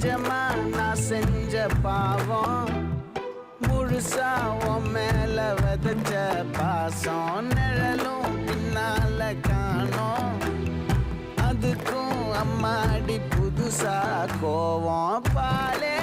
நிஜமா நான் செஞ்ச பாவம் முழுசா உன் மேல விதைச்ச பாசம் நிழலும் பின்னால காணோம் அதுக்கும் அம்மாடி புதுசா கோவம் பாலே